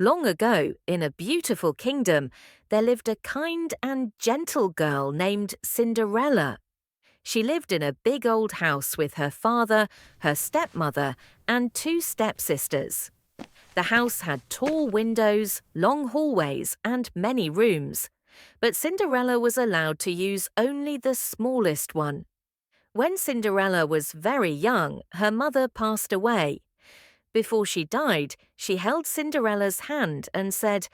Long ago, in a beautiful kingdom, there lived a kind and gentle girl named Cinderella. She lived in a big old house with her father, her stepmother, and two stepsisters. The house had tall windows, long hallways, and many rooms. But Cinderella was allowed to use only the smallest one. When Cinderella was very young, her mother passed away. Before she died, she held Cinderella's hand and said,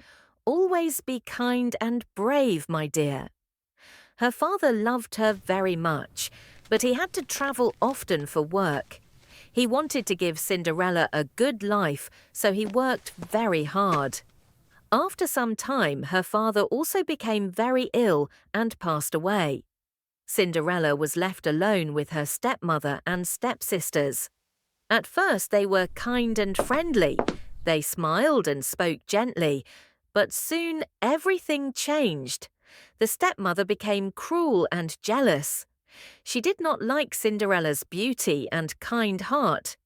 "Always be kind and brave, my dear." Her father loved her very much, but he had to travel often for work. He wanted to give Cinderella a good life, so he worked very hard. After some time, her father also became very ill and passed away. Cinderella was left alone with her stepmother and stepsisters. At first they were kind and friendly. They smiled and spoke gently, but soon everything changed. The stepmother became cruel and jealous. She did not like Cinderella's beauty and kind heart.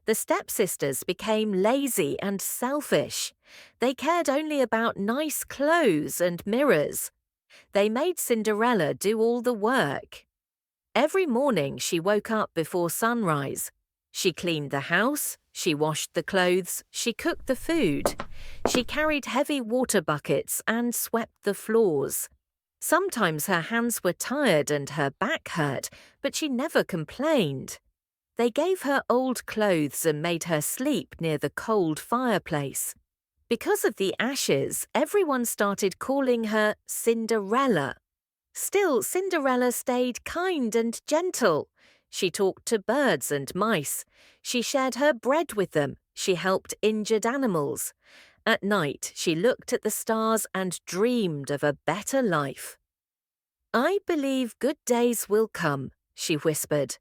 The stepsisters became lazy and selfish. They cared only about nice clothes and mirrors. They made Cinderella do all the work. Every morning she woke up before sunrise. She cleaned the house, she washed the clothes, she cooked the food. She carried heavy water buckets and swept the floors. Sometimes her hands were tired and her back hurt, but she never complained. They gave her old clothes and made her sleep near the cold fireplace. Because of the ashes, everyone started calling her Cinderella. Still, Cinderella stayed kind and gentle. She talked to birds and mice. She shared her bread with them. She helped injured animals. At night, she looked at the stars and dreamed of a better life. "I believe good days will come," she whispered.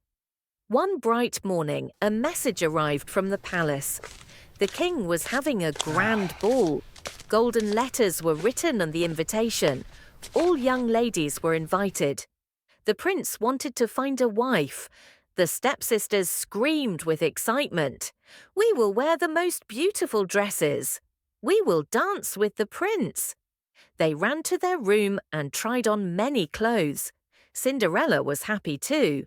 One bright morning, a message arrived from the palace. The king was having a grand ball. Golden letters were written on the invitation. All young ladies were invited. The prince wanted to find a wife. The stepsisters screamed with excitement. "We will wear the most beautiful dresses. We will dance with the prince." They ran to their room and tried on many clothes. Cinderella was happy too.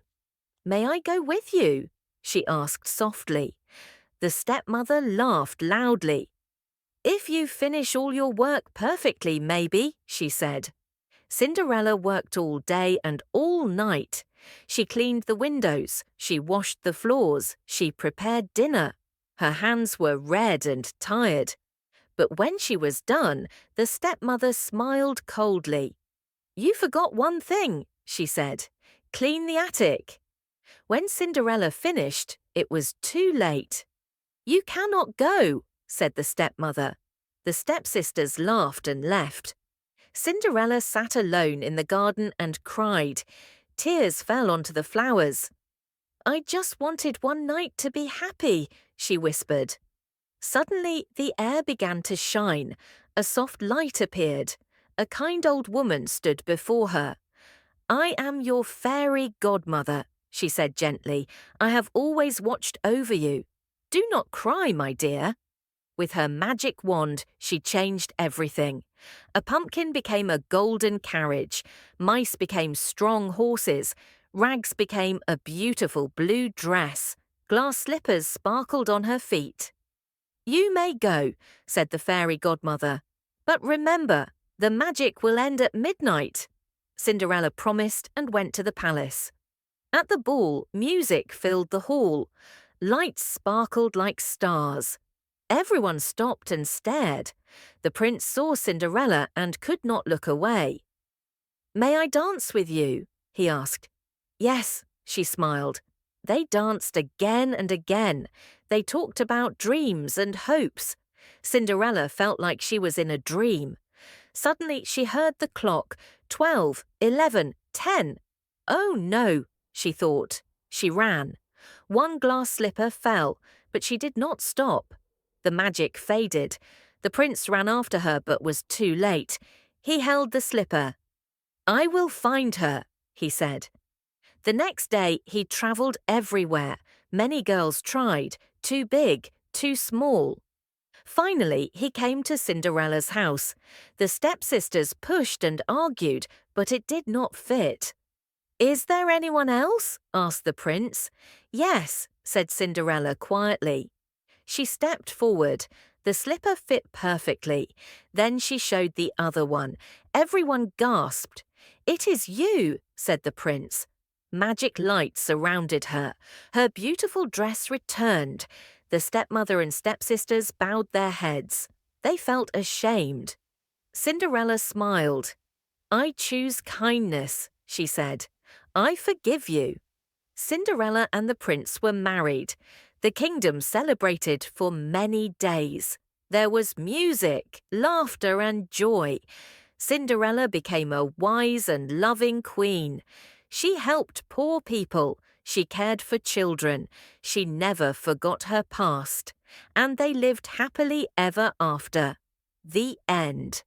"May I go with you?" she asked softly. The stepmother laughed loudly. "If you finish all your work perfectly, maybe," she said. Cinderella worked all day and all night. She cleaned the windows, she washed the floors, she prepared dinner. Her hands were red and tired. But when she was done, the stepmother smiled coldly. "You forgot one thing," she said. "Clean the attic." When Cinderella finished, it was too late. "You cannot go," said the stepmother. The stepsisters laughed and left. Cinderella sat alone in the garden and cried. Tears fell onto the flowers. "I just wanted one night to be happy," she whispered. Suddenly, the air began to shine. A soft light appeared. A kind old woman stood before her. "I am your fairy godmother," she said gently. "I have always watched over you. Do not cry, my dear." With her magic wand, she changed everything. A pumpkin became a golden carriage. Mice became strong horses. Rags became a beautiful blue dress. Glass slippers sparkled on her feet. "You may go," said the fairy godmother. "But remember, the magic will end at midnight." Cinderella promised and went to the palace. At the ball, music filled the hall. Lights sparkled like stars. Everyone stopped and stared. The prince saw Cinderella and could not look away. "May I dance with you?" he asked. "Yes," she smiled. They danced again and again. They talked about dreams and hopes. Cinderella felt like she was in a dream. Suddenly she heard the clock. 12, 11, 10. "Oh no," she thought. She ran. One glass slipper fell, but she did not stop. The magic faded. The prince ran after her but was too late. He held the slipper. "I will find her," he said. The next day he travelled everywhere. Many girls tried, too big, too small. Finally, he came to Cinderella's house. The stepsisters pushed and argued, but it did not fit. "Is there anyone else?" asked the prince. "Yes," said Cinderella quietly. She stepped forward. The slipper fit perfectly. Then she showed the other one. Everyone gasped. "It is you," said the prince. Magic light surrounded her. Her beautiful dress returned. The stepmother and stepsisters bowed their heads. They felt ashamed. Cinderella smiled. "I choose kindness," she said. "I forgive you." Cinderella and the prince were married. The kingdom celebrated for many days. There was music, laughter, and joy. Cinderella became a wise and loving queen. She helped poor people. She cared for children. She never forgot her past. And they lived happily ever after. The end.